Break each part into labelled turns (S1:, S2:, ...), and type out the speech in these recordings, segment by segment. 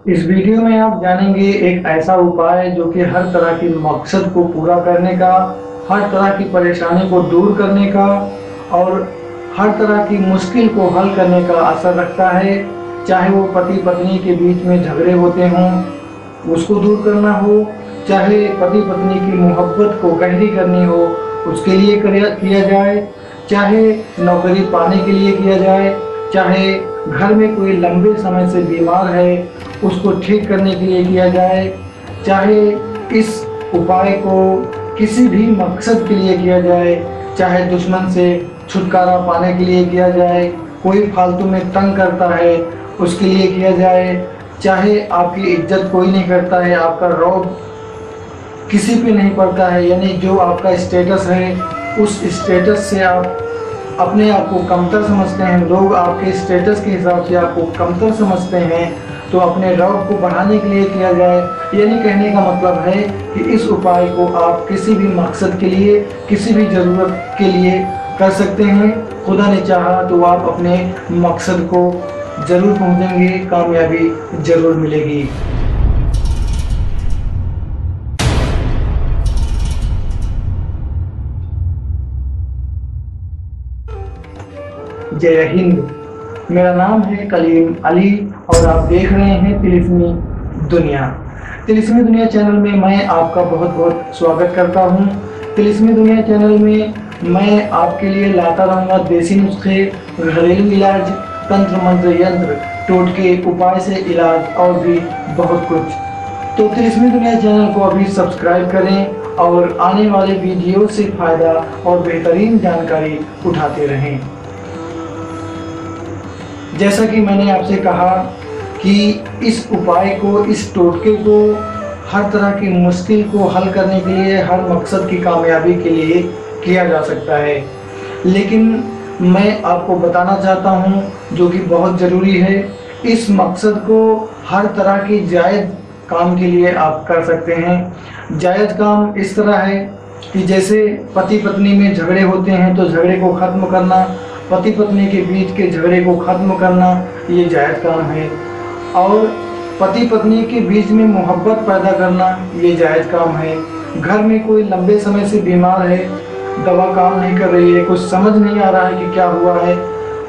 S1: इस वीडियो में आप जानेंगे एक ऐसा उपाय जो कि हर तरह के मकसद को पूरा करने का, हर तरह की परेशानी को दूर करने का और हर तरह की मुश्किल को हल करने का असर रखता है। चाहे वो पति पत्नी के बीच में झगड़े होते हों, उसको दूर करना हो, चाहे पति पत्नी की मोहब्बत को गहरी करनी हो, उसके लिए किया जाए, चाहे नौकरी पाने के लिए किया जाए, चाहे घर में कोई लंबे समय से बीमार है उसको ठीक करने के लिए किया जाए, चाहे इस उपाय को किसी भी मकसद के लिए किया जाए, चाहे दुश्मन से छुटकारा पाने के लिए किया जाए, कोई फालतू में तंग करता है उसके लिए किया जाए, चाहे आपकी इज्जत कोई नहीं करता है, आपका रौब किसी पे नहीं पड़ता है, यानी जो आपका स्टेटस है उस स्टेटस से आप अपने आप को कमतर समझते हैं, लोग आपके स्टेटस के हिसाब से आपको कमतर समझते हैं, तो अपने रौब को बढ़ाने के लिए किया जाए। यानी कहने का मतलब है कि इस उपाय को आप किसी भी मकसद के लिए, किसी भी ज़रूरत के लिए कर सकते हैं। खुदा ने चाहा तो आप अपने मकसद को ज़रूर पहुंचेंगे, कामयाबी ज़रूर मिलेगी। जय हिंद। मेरा नाम है कलीम अली और आप देख रहे हैं तिलिस्मी दुनिया। तिलिस्मी दुनिया चैनल में मैं आपका बहुत बहुत स्वागत करता हूं। तिलिस्मी दुनिया चैनल में मैं आपके लिए लाता रहूँगा देसी नुस्खे, घरेलू इलाज, तंत्र मंत्र यंत्र, टोटके, उपाय से इलाज और भी बहुत कुछ। तो तिलिस्मी दुनिया चैनल को अभी सब्सक्राइब करें और आने वाले वीडियो से फ़ायदा और बेहतरीन जानकारी उठाते रहें। जैसा कि मैंने आपसे कहा कि इस उपाय को, इस टोटके को हर तरह की मुश्किल को हल करने के लिए, हर मकसद की कामयाबी के लिए किया जा सकता है, लेकिन मैं आपको बताना चाहता हूं जो कि बहुत ज़रूरी है, इस मकसद को हर तरह की जायज़ काम के लिए आप कर सकते हैं। जायज़ काम इस तरह है कि जैसे पति पत्नी में झगड़े होते हैं तो झगड़े को ख़त्म करना, पति पत्नी के बीच के झगड़े को ख़त्म करना, ये जायज़ काम है। और पति पत्नी के बीच में मोहब्बत पैदा करना, ये जायज़ काम है। घर में कोई लंबे समय से बीमार है, दवा काम नहीं कर रही है, कुछ समझ नहीं आ रहा है कि क्या हुआ है,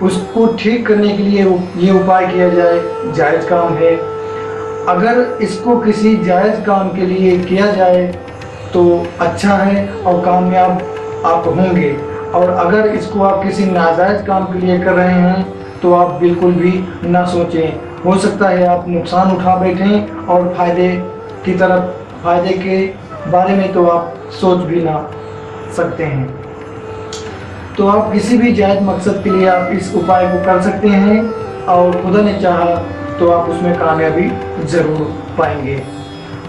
S1: उसको ठीक करने के लिए ये उपाय किया जाए, जायज़ काम है। अगर इसको किसी जायज़ काम के लिए किया जाए तो अच्छा है और कामयाब आप होंगे, और अगर इसको आप किसी नाजायज़ काम के लिए कर रहे हैं तो आप बिल्कुल भी ना सोचें। हो सकता है आप नुकसान उठा बैठें और फ़ायदे के बारे में तो आप सोच भी ना सकते हैं। तो आप किसी भी जायज़ मकसद के लिए आप इस उपाय को कर सकते हैं और खुदा ने चाहा तो आप उसमें कामयाबी ज़रूर पाएंगे।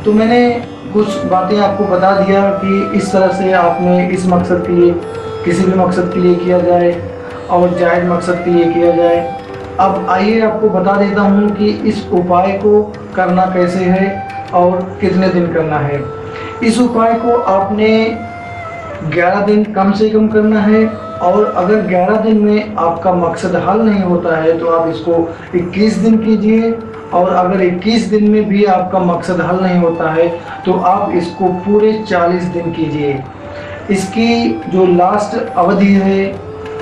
S1: तो मैंने कुछ बातें आपको बता दिया कि इस तरह से आपने इस मकसद के लिए, किसी भी मकसद के लिए किया जाए और जायज़ मकसद के लिए किया जाए। अब आइए आपको बता देता हूँ कि इस उपाय को करना कैसे है और कितने दिन करना है। इस उपाय को आपने 11 दिन कम से कम करना है, और अगर 11 दिन में आपका मकसद हल नहीं होता है तो आप इसको 21 दिन कीजिए, और अगर 21 दिन में भी आपका मकसद हल नहीं होता है तो आप इसको पूरे 40 दिन कीजिए। इसकी जो लास्ट अवधि है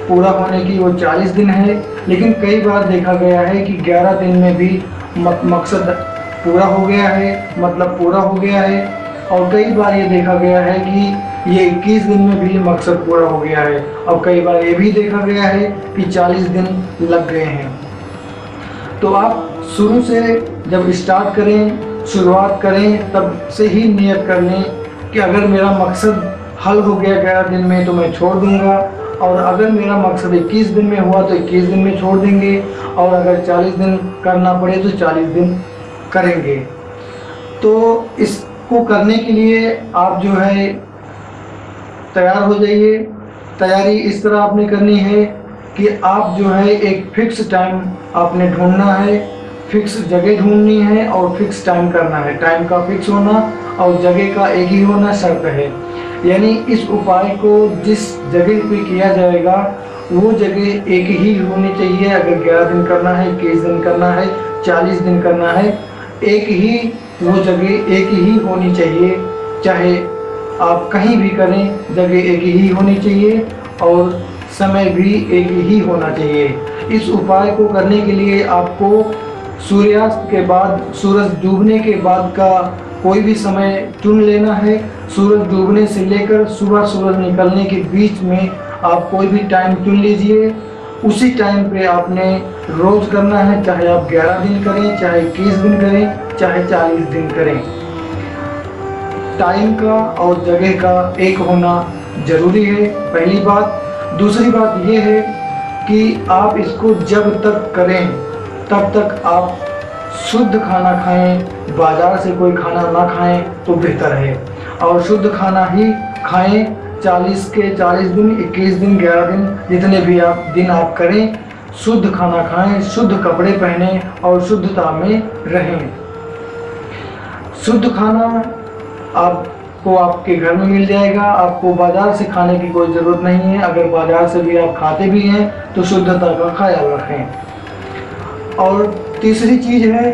S1: पूरा होने की वो 40 दिन है, लेकिन कई बार देखा गया है कि 11 दिन में भी मकसद पूरा हो गया है, मतलब पूरा हो गया है, और कई बार ये देखा गया है कि ये 21 दिन में भी मकसद पूरा हो गया है, और कई बार ये भी देखा गया है कि 40 दिन लग गए हैं। तो आप शुरू से जब स्टार्ट करें, शुरुआत करें, तब से ही नियत कर लें कि अगर मेरा मकसद हल हो गया 11 दिन में तो मैं छोड़ दूंगा, और अगर मेरा मकसद 21 दिन में हुआ तो 21 दिन में छोड़ देंगे, और अगर 40 दिन करना पड़े तो 40 दिन करेंगे। तो इसको करने के लिए आप जो है तैयार हो जाइए। तैयारी इस तरह आपने करनी है कि आप जो है एक फिक्स टाइम आपने ढूंढना है, फिक्स जगह ढूंढनी है और फिक्स टाइम करना है। टाइम का फिक्स होना और जगह का एक ही होना शर्त है। यानी इस उपाय को जिस जगह पे किया जाएगा वो जगह एक ही होनी चाहिए। अगर 11 दिन करना है, 21 दिन करना है, 40 दिन करना है, एक ही वो जगह एक ही होनी चाहिए, चाहे आप कहीं भी करें जगह एक ही होनी चाहिए और समय भी एक ही होना चाहिए। इस उपाय को करने के लिए आपको सूर्यास्त के बाद, सूरज डूबने के बाद का कोई भी समय चुन लेना है। सूरज डूबने से लेकर सुबह सूरज निकलने के बीच में आप कोई भी टाइम चुन लीजिए। उसी टाइम पे आपने रोज करना है, चाहे आप 11 दिन करें, चाहे 21 दिन करें, चाहे 40 दिन करें। टाइम का और जगह का एक होना जरूरी है, पहली बात। दूसरी बात यह है कि आप इसको जब तक करें तब तक आप शुद्ध खाना खाएं, बाजार से कोई खाना ना खाएं तो बेहतर है। और शुद्ध खाना ही खाएं। 40 के 40 दिन, 21 दिन, 11 दिन, जितने भी दिन आप करें, शुद्ध खाना खाएं, शुद्ध कपड़े पहनें और शुद्धता में रहें। शुद्ध खाना आपको आपके घर में मिल जाएगा, आपको बाजार से खाने की कोई ज़रूरत नहीं है। अगर बाजार से भी आप खाते भी हैं तो शुद्धता का ख्याल रखें। और तीसरी चीज़ है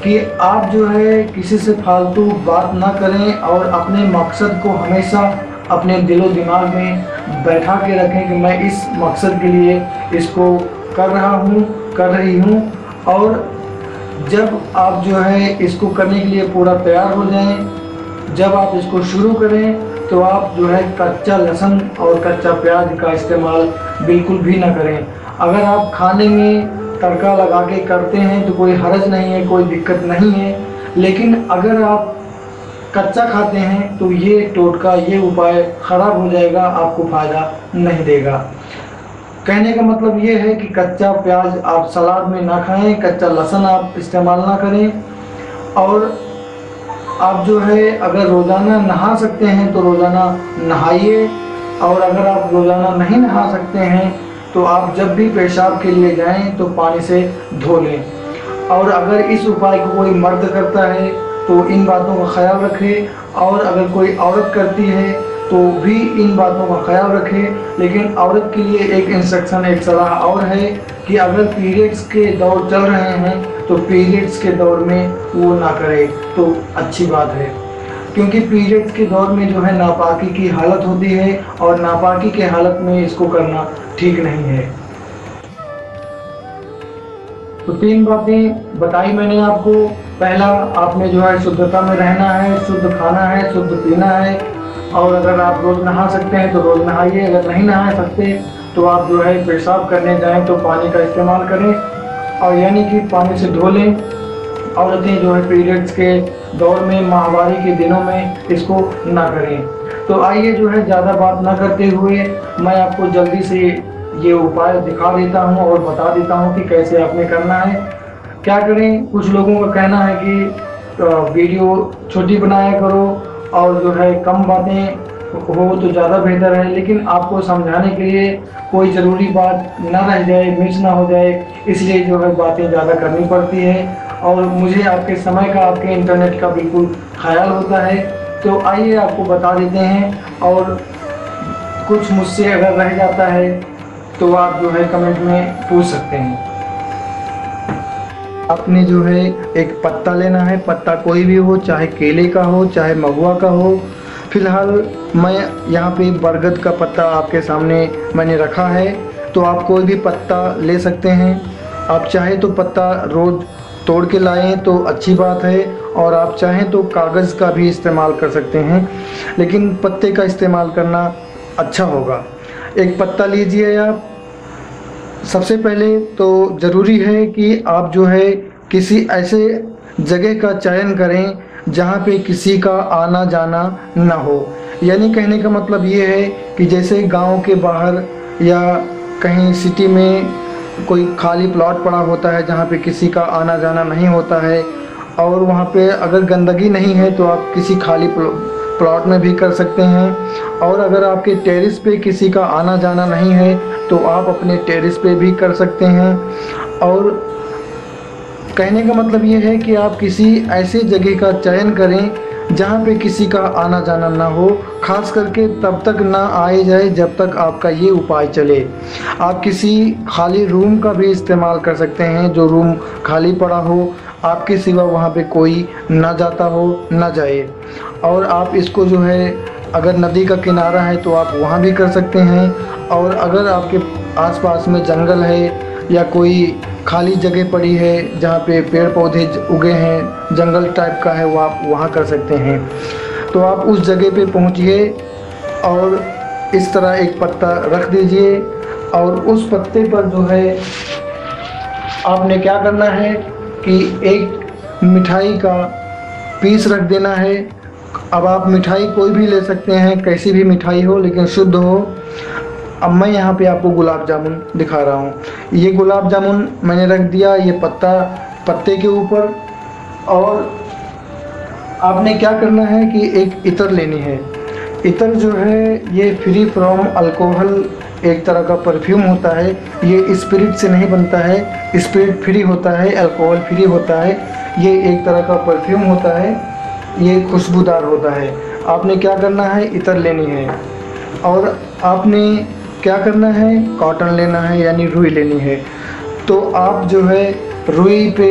S1: कि आप जो है किसी से फालतू बात ना करें और अपने मकसद को हमेशा अपने दिलो दिमाग में बैठा के रखें कि मैं इस मकसद के लिए इसको कर रहा हूँ, कर रही हूँ। और जब आप जो है इसको करने के लिए पूरा तैयार हो जाएं, जब आप इसको शुरू करें तो आप जो है कच्चा लहसुन और कच्चा प्याज का इस्तेमाल बिल्कुल भी ना करें। अगर आप खाने में तड़का लगा के करते हैं तो कोई हर्ज नहीं है, कोई दिक्कत नहीं है। लेकिन अगर आप कच्चा खाते हैं तो ये टोटका, ये उपाय ख़राब हो जाएगा, आपको फ़ायदा नहीं देगा। कहने का मतलब ये है कि कच्चा प्याज आप सलाद में ना खाएं, कच्चा लहसुन आप इस्तेमाल ना करें। और आप जो है अगर रोज़ाना नहा सकते हैं तो रोज़ाना नहाइए। और अगर आप रोज़ाना नहीं नहा सकते हैं तो आप जब भी पेशाब के लिए जाएं तो पानी से धो लें। और अगर इस उपाय को कोई मर्द करता है तो इन बातों का ख्याल रखें, और अगर कोई औरत करती है तो भी इन बातों का ख्याल रखें। लेकिन औरत के लिए एक इंस्ट्रक्शन, एक सलाह और है कि अगर पीरियड्स के दौर चल रहे हैं तो पीरियड्स के दौर में वो ना करे तो अच्छी बात है, क्योंकि पीरियड्स के दौर में जो है नापाकी की हालत होती है और नापाकी के हालत में इसको करना ठीक नहीं है। तो 3 बातें बताई मैंने आपको। पहला, आपने जो है शुद्धता में रहना है, शुद्ध खाना है, शुद्ध पीना है। और अगर आप रोज़ नहा सकते हैं तो रोज़ नहाइए, अगर नहीं नहा सकते तो आप जो है पेशाब करने जाएं तो पानी का इस्तेमाल करें, और यानी कि पानी से धो लें। औरतें जो है पीरियड्स के दौर में, माहवारी के दिनों में इसको ना करें। तो आइए जो है ज़्यादा बात ना करते हुए मैं आपको जल्दी से ये उपाय दिखा देता हूँ और बता देता हूँ कि कैसे आपने करना है। क्या करें, कुछ लोगों का कहना है कि वीडियो छोटी बनाया करो और जो है कम बातें हो तो ज़्यादा बेहतर है। लेकिन आपको समझाने के लिए कोई ज़रूरी बात ना रह जाए, मिस ना हो जाए, इसलिए जो है बातें ज़्यादा करनी पड़ती है। और मुझे आपके समय का, आपके इंटरनेट का बिल्कुल ख्याल होता है। तो आइए आपको बता देते हैं, और कुछ मुझसे अगर रह जाता है तो आप जो है कमेंट में पूछ सकते हैं। आपने जो है एक पत्ता लेना है, पत्ता कोई भी हो, चाहे केले का हो, चाहे महुआ का हो। फिलहाल मैं यहाँ पे बरगद का पत्ता आपके सामने मैंने रखा है, तो आप कोई भी पत्ता ले सकते हैं। आप चाहे तो पत्ता रोज़ तोड़ के लाएं तो अच्छी बात है, और आप चाहें तो कागज़ का भी इस्तेमाल कर सकते हैं, लेकिन पत्ते का इस्तेमाल करना अच्छा होगा। एक पत्ता लीजिए आप। सबसे पहले तो ज़रूरी है कि आप जो है किसी ऐसे जगह का चयन करें जहाँ पे किसी का आना जाना ना हो। यानी कहने का मतलब ये है कि जैसे गांव के बाहर या कहीं सिटी में कोई खाली प्लॉट पड़ा होता है जहाँ पे किसी का आना जाना नहीं होता है, और वहाँ पे अगर गंदगी नहीं है तो आप किसी खाली प्लॉट में भी कर सकते हैं। और अगर आपके टेरेस पे किसी का आना जाना नहीं है तो आप अपने टेरेस पे भी कर सकते हैं। और कहने का मतलब ये है कि आप किसी ऐसे जगह का चयन करें जहाँ पे किसी का आना जाना ना हो, खास करके तब तक ना आए जाए जब तक आपका ये उपाय चले। आप किसी खाली रूम का भी इस्तेमाल कर सकते हैं, जो रूम खाली पड़ा हो आपके सिवा वहाँ पे कोई ना जाता हो, ना जाए। और आप इसको जो है, अगर नदी का किनारा है तो आप वहाँ भी कर सकते हैं, और अगर आपके आसपास में जंगल है या कोई खाली जगह पड़ी है जहाँ पे पेड़ पौधे उगे हैं, जंगल टाइप का है, वो आप वहाँ कर सकते हैं। तो आप उस जगह पे पहुँचिए और इस तरह एक पत्ता रख दीजिए, और उस पत्ते पर जो है आपने क्या करना है कि एक मिठाई का पीस रख देना है। अब आप मिठाई कोई भी ले सकते हैं, कैसी भी मिठाई हो, लेकिन शुद्ध हो। अब मैं यहाँ पे आपको गुलाब जामुन दिखा रहा हूँ। ये गुलाब जामुन मैंने रख दिया ये पत्ते के ऊपर। और आपने क्या करना है कि एक इत्र लेनी है। इत्र जो है ये फ्री फ्रॉम अल्कोहल एक तरह का परफ्यूम होता है। ये स्पिरिट से नहीं बनता है, स्पिरिट फ्री होता है, अल्कोहल फ्री होता है। ये एक तरह का परफ्यूम होता है, ये खुशबूदार होता है। आपने क्या करना है, इत्र लेनी है, और आपने क्या करना है, कॉटन लेना है यानी रुई लेनी है। तो आप जो है रुई पे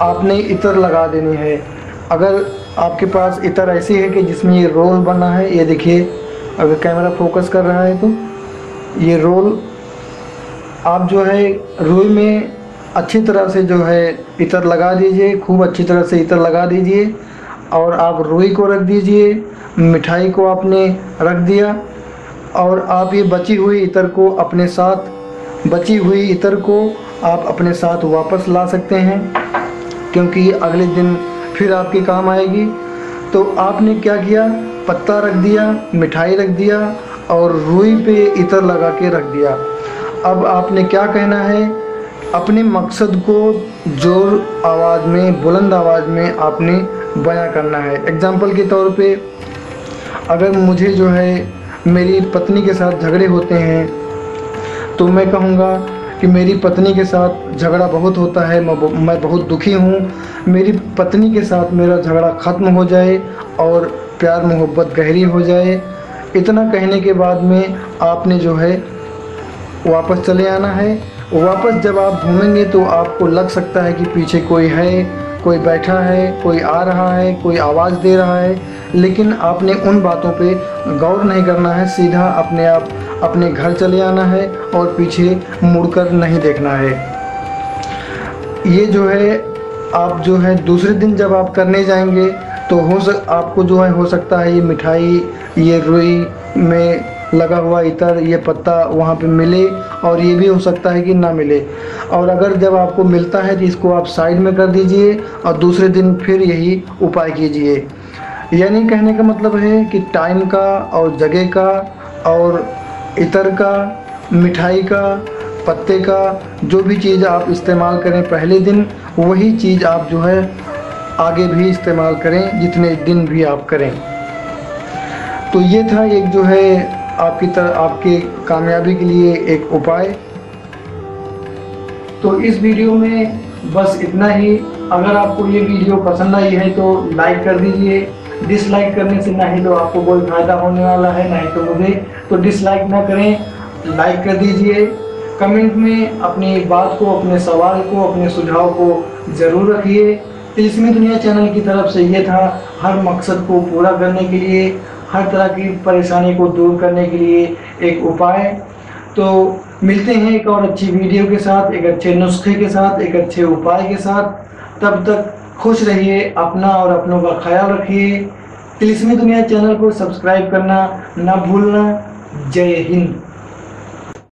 S1: आपने इत्र लगा देनी है। अगर आपके पास इत्र ऐसी है कि जिसमें ये रोल बना है, ये देखिए, अगर कैमरा फोकस कर रहा है तो ये रोल आप जो है रुई में अच्छी तरह से जो है इत्र लगा दीजिए, खूब अच्छी तरह से इत्र लगा दीजिए। और आप रुई को रख दीजिए, मिठाई को आपने रख दिया, और आप ये बची हुई इत्र को आप अपने साथ वापस ला सकते हैं, क्योंकि ये अगले दिन फिर आपके काम आएगी। तो आपने क्या किया, पत्ता रख दिया, मिठाई रख दिया, और रुई पे इत्र लगा के रख दिया। अब आपने क्या कहना है, अपने मकसद को जोर आवाज़ में, बुलंद आवाज़ में आपने बयां करना है। एग्जाम्पल के तौर पे, अगर मुझे जो है मेरी पत्नी के साथ झगड़े होते हैं, तो मैं कहूँगा कि मेरी पत्नी के साथ झगड़ा बहुत होता है, मैं बहुत दुखी हूँ, मेरी पत्नी के साथ मेरा झगड़ा ख़त्म हो जाए और प्यार मोहब्बत गहरी हो जाए। इतना कहने के बाद में आपने जो है वापस चले आना है। वापस जब आप घूमेंगे तो आपको लग सकता है कि पीछे कोई है, कोई बैठा है, कोई आ रहा है, कोई आवाज़ दे रहा है, लेकिन आपने उन बातों पे गौर नहीं करना है। सीधा अपने आप अपने घर चले आना है और पीछे मुड़कर नहीं देखना है। ये जो है आप जो है दूसरे दिन जब आप करने जाएंगे तो आपको जो है हो सकता है ये मिठाई, ये रुई में लगा हुआ इत्र, ये पत्ता वहाँ पे मिले, और ये भी हो सकता है कि ना मिले। और अगर जब आपको मिलता है तो इसको आप साइड में कर दीजिए और दूसरे दिन फिर यही उपाय कीजिए। यानी कहने का मतलब है कि टाइम का और जगह का और इत्र का, मिठाई का, पत्ते का, जो भी चीज़ आप इस्तेमाल करें पहले दिन, वही चीज़ आप जो है आगे भी इस्तेमाल करें, जितने दिन भी आप करें। तो ये था एक जो है आपके कामयाबी के लिए एक उपाय। तो इस वीडियो में बस इतना ही। अगर आपको ये वीडियो पसंद आई है तो लाइक कर दीजिए। डिसलाइक करने से ना ही तो आपको कोई फ़ायदा होने वाला है, ना ही तो मुझे। तो डिसलाइक ना करें, लाइक कर दीजिए। कमेंट में अपनी बात को, अपने सवाल को, अपने सुझाव को ज़रूर रखिए। तिलिस्मी दुनिया चैनल की तरफ से ये था, हर मकसद को पूरा करने के लिए, हर तरह की परेशानी को दूर करने के लिए एक उपाय। तो मिलते हैं एक और अच्छी वीडियो के साथ, एक अच्छे नुस्खे के साथ, एक अच्छे उपाय के साथ। तब तक खुश रहिए, अपना और अपनों का ख्याल रखिए। तिलिस्मी दुनिया चैनल को सब्सक्राइब करना ना भूलना। जय हिंद।